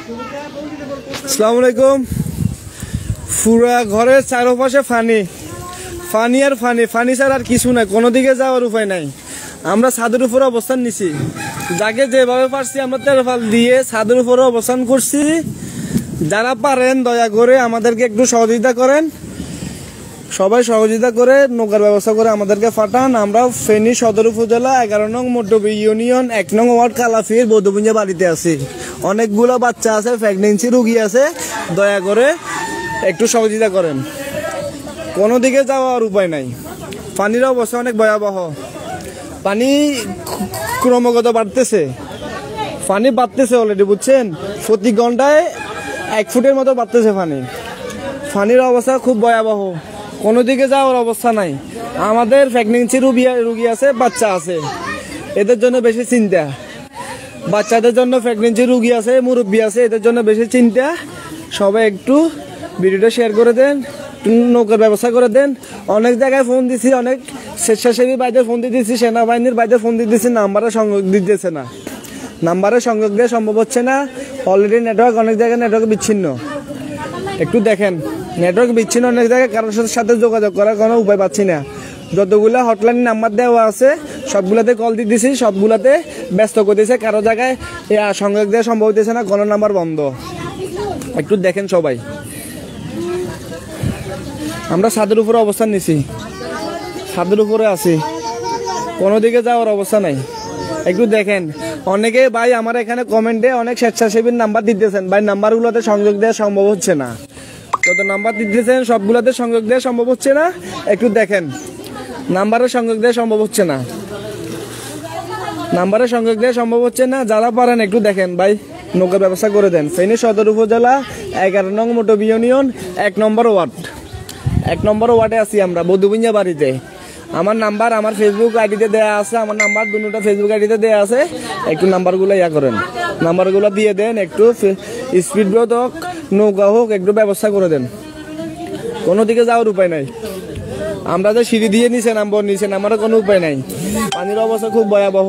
আসসালামু আলাইকুম। পুরা ঘরের চারপাশে ফানি ফানি আর ফানি ফানি ছাড়া আর কিছু নাই, কোনো দিকে যাওয়ার উপায় নাই। আমরা ছাদের উপরে অবস্থান নিছি, যাকে যেভাবে পারছি আমরা তেরফাল দিয়ে ছাদের উপরে অবস্থান করছি। যারা পারেন দয়া করে আমাদেরকে একটু সহযোগিতা করেন, সবাই সহযোগিতা করে নৌকার ব্যবস্থা করে আমাদেরকে পাঠান। আমরা ফেনী সদর উপজেলা 11 নং মড্ডবী ইউনিয়ন 1 নং ওয়ার্ড কালাফির বৌদ্ধপুঞ্জা বাড়িতে আছি। অনেকগুলো বাচ্চা আছে, প্রেগনেন্সি রোগী আছে, দয়া করে একটু সহযোগিতা করেন। কোনো দিকে যাওয়ার উপায় নাই, পানির অবস্থা অনেক ভয়াবহ। পানি ক্রমাগত বাড়তেছে, পানি বাড়তেছে অলরেডি, বুঝছেন? প্রতি ঘন্টায় 1 ফুটের মতো বাড়তেছে পানি। পানির অবস্থা খুব ভয়াবহ, কোনো দিকে যাওয়ার অবস্থা নাই। আমাদের প্রেগনেন্সি রোগী আছে, বাচ্চা আছে, এদের জন্য বেশি চিন্তা। বাচ্চাদের জন্য প্রেগনেন্সি রোগী আছে, মুরব্বী আছে, এদের জন্য বেশি চিন্তা। সবাই একটু ভিডিওটা শেয়ার করে দেন, নৌকার ব্যবস্থা করে দেন। অনেক জায়গায় ফোন দিছি, অনেক স্বেচ্ছাসেবী ভাইদের ফোন দিতেছি, সেনাবাহিনীর ভাইদের ফোন দিতেছি, নাম্বারে সংযোগ দিতেছে না, নাম্বারে সংযোগ দেওয়া সম্ভব হচ্ছে না। অলরেডি নেটওয়ার্ক অনেক জায়গায় নেটওয়ার্ক বিচ্ছিন্ন, একটু দেখেন। নেটওয়ার্ক বিচ্ছিন্ন অনেক জায়গায়, কারোর সাথে যোগাযোগ করার কোনো উপায় পাচ্ছি না। যতগুলো হটলাইন নাম্বার দেওয়া আছে সবগুলাতে কল দিতেছি, সবগুলাতে ব্যস্ত করতেছে। কারো জায়গায় সংযোগ দেওয়া সম্ভব হতেছে না, কোনো নাম্বার বন্ধ। একটু দেখেন সবাই। আমরা ছাদের উপরে অবস্থান নিছি, ছাদের উপরে আছি, কোনো দিকে যাওয়ার অবস্থা নাই। একটু দেখেন। অনেকে ভাই আমার এখানে কমেন্টে অনেক স্বেচ্ছাসেবীর নাম্বার দিতেছেন, ভাই নাম্বারগুলোতে সংযোগ দেওয়া সম্ভব হচ্ছে না। যত নাম্বার দিতেছেন সবগুলোতে সংযোগ দেওয়া সম্ভব হচ্ছে না। একটু দেখেন, নাম্বারে সংযোগ দেওয়া সম্ভব হচ্ছে না, নাম্বারে সংযোগ দেওয়া সম্ভব হচ্ছে না। যারা পারেন একটু দেখেন ভাই, নৌকার ব্যবস্থা করে দেন। ফেনী সদর উপজেলা 11 নং মড্ডবী ইউনিয়ন 1 নম্বর ওয়ার্ড, 1 নম্বর ওয়ার্ডে আছি আমরা, বৌদ্ধপুঞ্জা বাড়িতে। আমার নাম্বার আমার ফেসবুক আইডিতে দেওয়া আছে, আমার নাম্বার দুটোটা ফেসবুক আইডিতে দেওয়া আছে। একটু নাম্বারগুলো করেন, নাম্বারগুলো দিয়ে দেন। একটু স্পিড বোট হোক, নৌকা হোক, একটু ব্যবস্থা করে দেন। কোনো দিকে যাওয়ার উপায় নাই। আমরা যে সিঁড়ি দিয়ে নিচে নামারও কোনো উপায় নাই। পানির অবস্থা খুব ভয়াবহ।